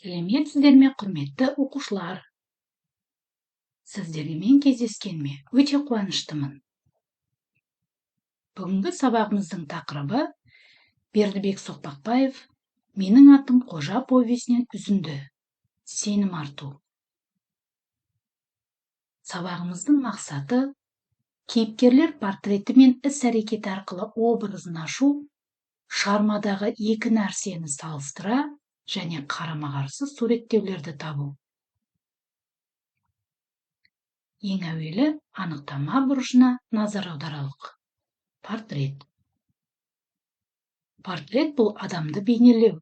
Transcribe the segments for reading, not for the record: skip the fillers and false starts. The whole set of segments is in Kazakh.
Сәлеметсіздер ме, құрметті оқушылар? Сіздермен кездескеніме өте қуаныштымын. Бүгінгі сабағымыздың тақырыбы Бердібек Соқпақбаев «Менің атым Қожа» повесінен үзінді. Сенім арту. Сабағымыздың мақсаты кейіпкерлер портреті мен іс-әрекет арқылы образын ашу, шығармадағы екі нәрсені салыстыра және қарама-қарсы суреттеулерді табу. Ең әуелі анықтама бұрышына назар аударалық. Портрет. Портрет бұл адамды бейнелеу.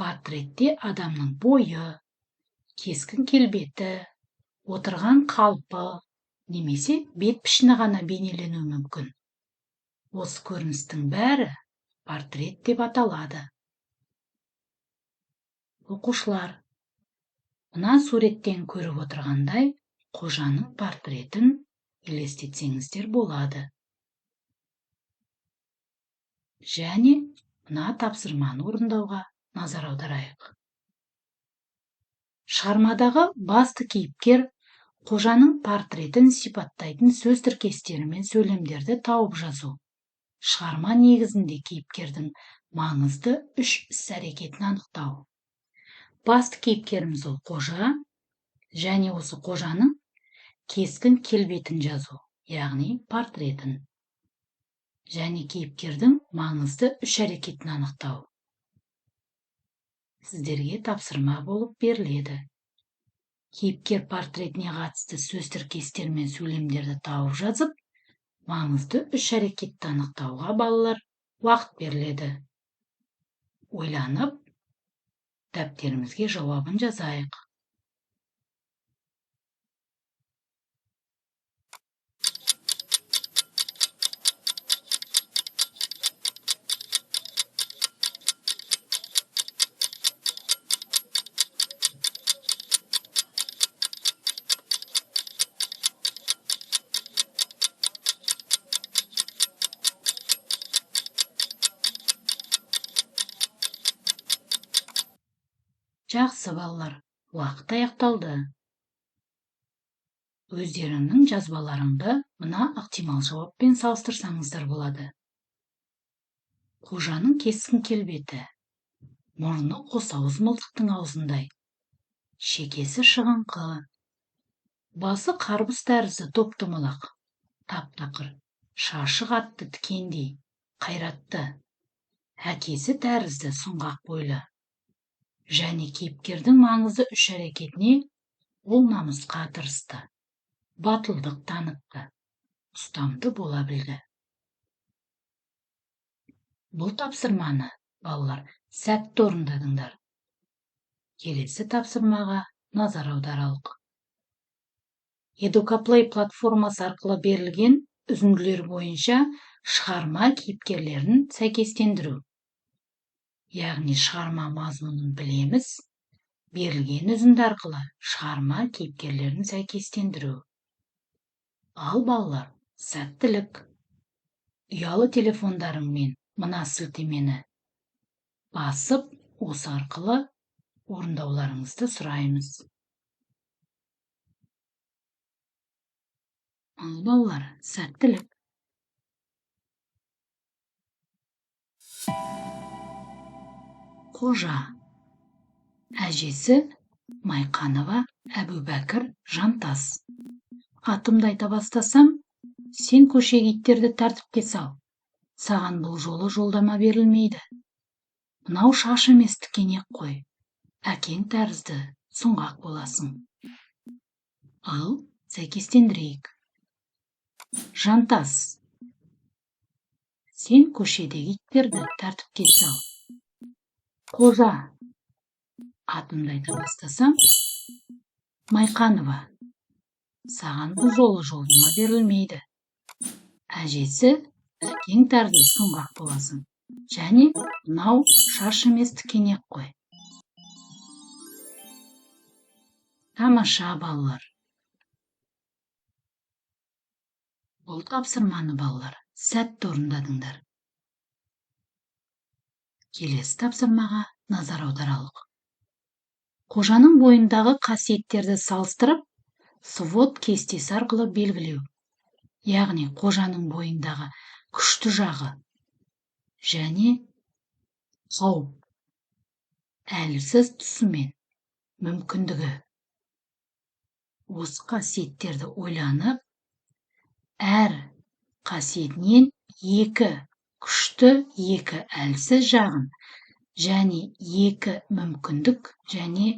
Портретте адамның бойы, кескін келбеті, отырған қалпы немесе бет пішіні ғана бейнеленуі мүмкін. Осы көріністің бәрі портрет деп аталады. Оқушылар, мына суреттен көріп отырғандай қожаның портретін елестетсеңіздер болады. Және мына тапсырманы орындауға назар аударайық. Шығармадағы басты кейіпкер қожаның портретін сипаттайтын сөз тіркестері мен сөйлемдерді тауып жазу. Шығарма негізінде кейіпкердің маңызды үш іс-әрекетін анықтау. Басты кейіпкеріміз ол қожа, және осы қожаның кескін келбетін жазу, яғни портретін. Және кейіпкердің маңызды үш әрекетін анықтау. Сіздерге тапсырма болып беріледі. Кейіпкер портретіне қатысты сөз тіркестер мен сөйлемдерді тауып жазып, маңызды үш әрекетті анықтауға балалар уақыт беріледі. Ойланып, дәптерімізге жауабын жазайық. Жақсы балалар, уақыт аяқталды. Өздеріңнің жазбаларыңды мына ықтимал жауаппен салыстырсаңыздар болады. Қожаның кескін келбеті. Мұрны қос ауыз мылтықтың аузындай. Шекесі шығыңқы. Басы қарбыз тәрізді топ-томалақ. Тап-тақыр. Шашы қатты тікендей. Қайратты. Әкесі тәрізді сұңғақ бойлы. Және кейіпкердің маңызды үш әрекетіне ол намысқа тырысты. Батылдық танытты. Ұстамды бола білді. Бұл тапсырманы балалар сәтті орындадыңдар. Келесі тапсырмаға назар аударалық. Educaplay платформасы арқылы берілген үзінділер бойынша шығарма кейіпкерлерін сәйкестендіру. Яғни шығарма мазмұнын білеміз, берілген үзінді арқылы шығарма кейіпкерлерін сәйкестендіру. Ал балалар, сәттілік. Ұялы телефондарыңмен мына сілтемені басып, осы арқылы орындауларыңызды сұраймыз. Ал балалар, сәттілік. Қожа. Әжесі Майқанова Әбубәкір Жантас. Атымды айта бастасам, сен көшеге иттерді тәртіпке сал. Саған бұл жолы жолдама берілмейді. Мынау шаш емес тікенек қой. Әкең тәрізді сұңғақ боласың. Ал сәйкестендірейік. Жантас. Сен көшедегі иттерді тәртіпке сал. Қожа. Атымды айта бастасам, Майқанова. Саған бұл жолы жолдама берілмейді. Әжесі әкең тәрізді сұңғақ боласың. Және мынау шаш емес тікенек қой. Тамаша балалар. Бұл тапсырманы балалар сәтті орындадыңдар. Келесі тапсырмаға назар аударалық. Қожаның бойындағы қасиеттерді салыстырып, свод кестесі арқылы белгілеу. Яғни қожаның бойындағы күшті жағы және қауіп, әлсіз тұсы мен мүмкіндігі. Осы қасиеттерді ойланып, әр қасиетінен екі күшті, екі әлсіз жағын және екі мүмкіндік және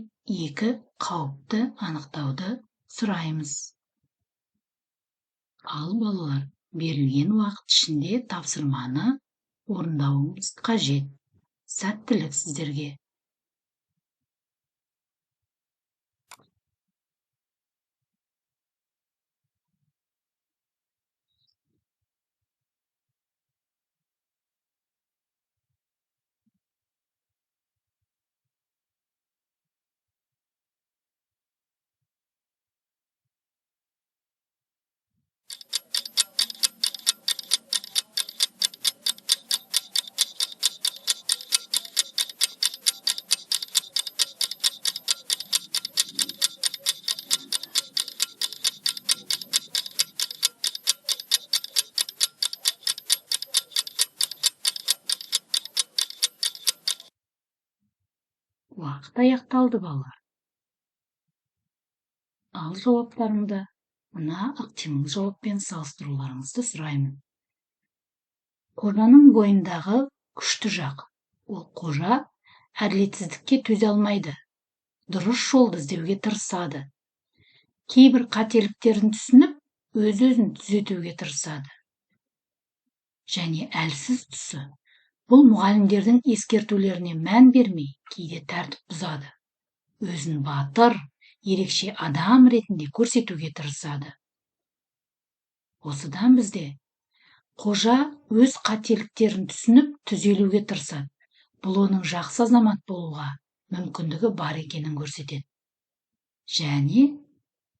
екі қауіпті анықтауды сұраймыз. Ал балалар, берілген уақыт ішінде тапсырманы орындауымыз қажет. Сәттілік сіздерге! Уақыт аяқталды балалар. Ал жауаптарыңды мына ықтимал жауаппен салыстыруларыңызды сұраймын. Қожаның бойындағы күшті жақ. Ол қожа әділетсіздікке төзе алмайды, дұрыс жолды іздеуге тырысады. Кейбір қателіктерін түсініп, өз-өзін түзетуге тырысады. Және әлсіз тұсы. Бұл мұғалімдердің ескертулеріне мән бермей, кейде тәртіп бұзады. Өзін батыр, ерекше адам ретінде көрсетуге тырысады. Осыдан бізде қожа өз қателіктерін түсініп, түзелуге тырысады. Бұл оның жақсы азамат болуға мүмкіндігі бар екенін көрсетеді. Және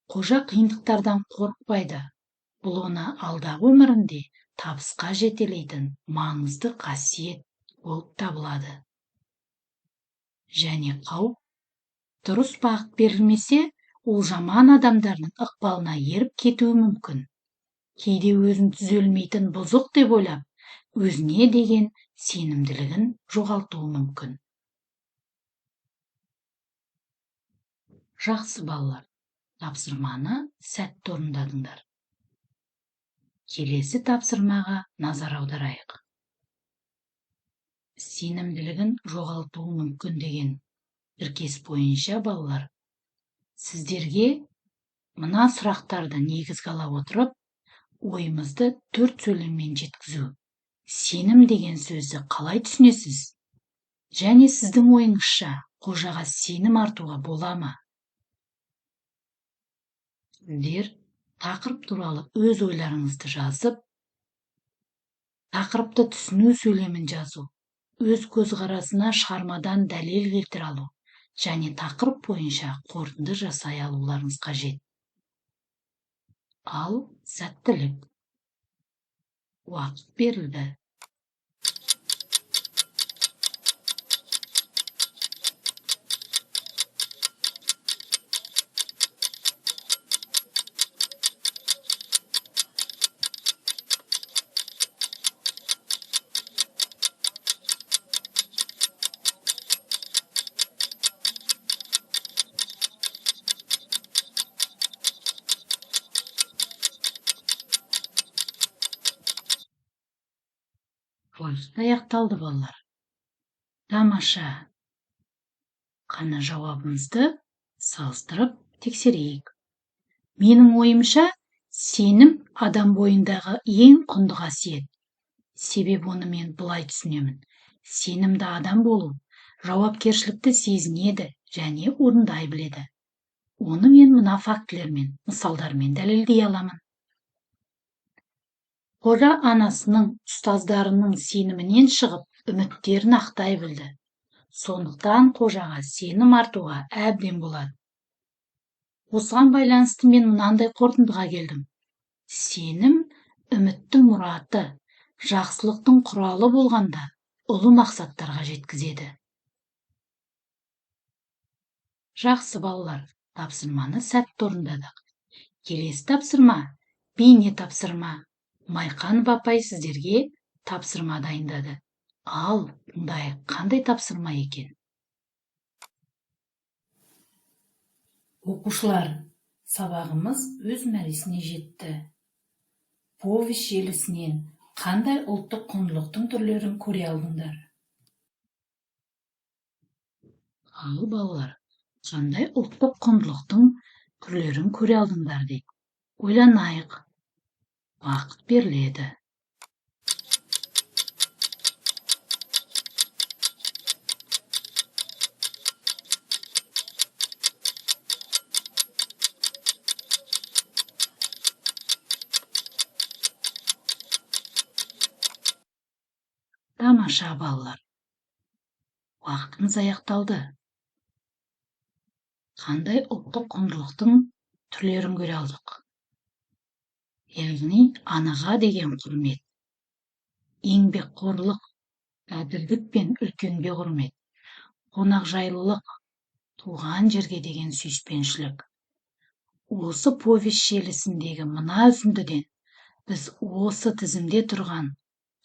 қожа қиындықтардан қорықпайды. Бұл оны алдағы өмірінде табысқа жетелейтін маңызды қасиет болып табылады. Және қауіп, дұрыс бағыт берілмесе, ол жаман адамдардың ықпалына еріп кетуі мүмкін. Кейде өзін түзелмейтін бұзық деп ойлап, өзіне деген сенімділігін жоғалтуы мүмкін. Жақсы балалар, тапсырманы сәтті орындадыңдар. Келесі тапсырмаға назар аударайық. Сенімділігін жоғалтуы мүмкін деген тіркес бойынша балалар, сіздерге мына сұрақтарды негізге ала отырып, ойымызды 4 сөйлеммен жеткізу. Сенім деген сөзді қалай түсінесіз? Және сіздің ойыңызша қожаға сенім артуға бола ма? Сіздер тақырып туралы өз ойларыңызды жазып, тақырыпты түсіну сөйлемін жазу, өз көзқарасына шығармадан дәлел келтіре алу және тақырып бойынша қорытынды жасай алуларыңыз қажет. Ал сәттілік! Уақыт берілді. Уақыт аяқталды балалар. Тамаша. Қана жауабымызды салыстырып тексерейік. Менің ойымша, сенім адам бойындағы ең құнды қасиет. Себебі оны мен былай түсінемін. Сенімді адам болу жауапкершілікті сезінеді және орындай біледі. Оны мен мына фактілермен, мысалдармен дәлелдей аламын. Қожа анасының, ұстаздарының сенімінен шығып, үміттерін ақтай білді. Сондықтан қожаға сенім артуға әбден болады. Осыған байланысты мен мынандай қорытындыға келдім. Сенім үміттің мұраты, жақсылықтың құралы болғанда, ұлы мақсаттарға жеткізеді. Жақсы балалар, тапсырманы сәтті орындадық. Келесі тапсырма бейне тапсырма. Майқанов апай сіздерге тапсырма дайындады. Ал тыңдайық, қандай тапсырма екен? Оқушылар, сабағымыз өз мәресіне жетті. Повесть желісінен қандай ұлттық құндылықтың түрлерін көре алдыңдар? Ал балалар, қандай ұлттық құндылықтың түрлерін көре алдыңдар дейді. Ойланайық. Уақыт беріледі. Тамаша балалар. Уақытымыз аяқталды. Қандай ұлттық құндылықтың түрлерін көре алдық? Яғни анаға деген құрмет, еңбекқорлық, әділдік пен үлкенге құрмет, қонақжайлылық, туған жерге деген сүйіспеншілік. Осы повесть желісіндегі мына үзіндіден біз осы тізімде тұрған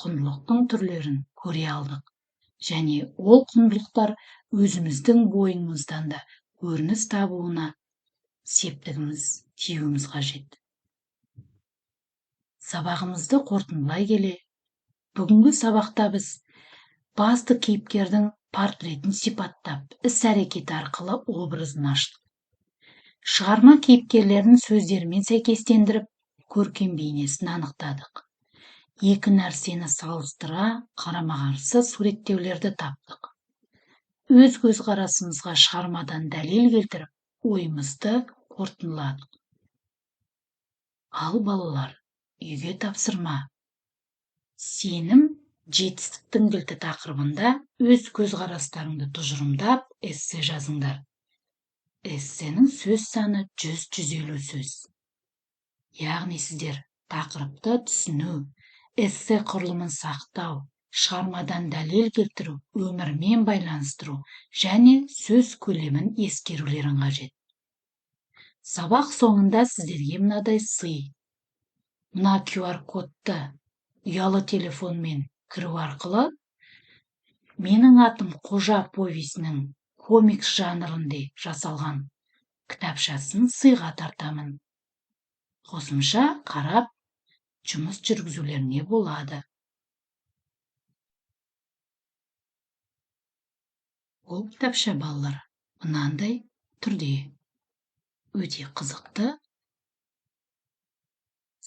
құндылықтың түрлерін көре алдық. Және ол құндылықтар өзіміздің бойымыздан да көрініс табуына септігіміз тиюіміз қажет. Сабағымызды қорытындылай келе, бүгінгі сабақта біз басты кейіпкердің портретін сипаттап, іс-әрекет арқылы образын аштық. Шығарма кейіпкерлерін сөздерімен сәйкестендіріп, көркем бейнесін анықтадық. Екі нәрсені салыстыра, қарама-қарсы суреттеулерді таптық. Өз көзқарасымызға шығармадан дәлел келтіріп, ойымызды қорытындыладық. Ал балалар, үйге тапсырма. Сенім жетістіктің кілті тақырыбында өз көзқарастарыңды тұжырымдап, эссе жазыңдар. Эссенің сөз саны 100-150 сөз. Яғни сіздер тақырыпты түсіну, эссе құрылымын сақтау, шығармадан дәлел келтіру, өмірмен байланыстыру және сөз көлемін ескерулерің қажет. Сабақ соңында сіздерге мынадай сый. Мына QR кодты ұялы телефонмен кіру арқылы менің атым Қожа повесінің комикс жанрында жасалған кітапшасын сыйға тартамын. Қосымша қарап, жұмыс жүргізулеріне болады. Ол кітапша балалар мынандай түрде өте қызықты.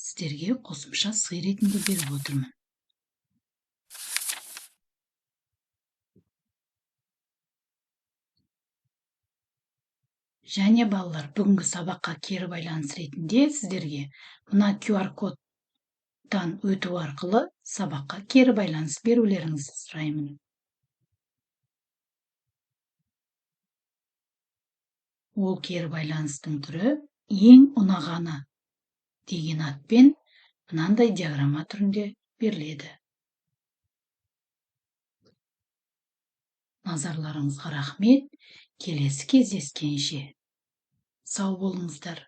Сіздерге қосымша сый ретінде беріп отырмын. Және балалар, бүгінгі сабаққа кері байланыс ретінде сіздерге мына QR кодтан өту арқылы сабаққа кері байланыс берулеріңізді сұраймын. Ол кері байланыстың түрі ең ұнағаны деген атпен мынандай диаграмма түрінде беріледі. Назарларыңызға рахмет. Келесі кездескенше сау болыңыздар.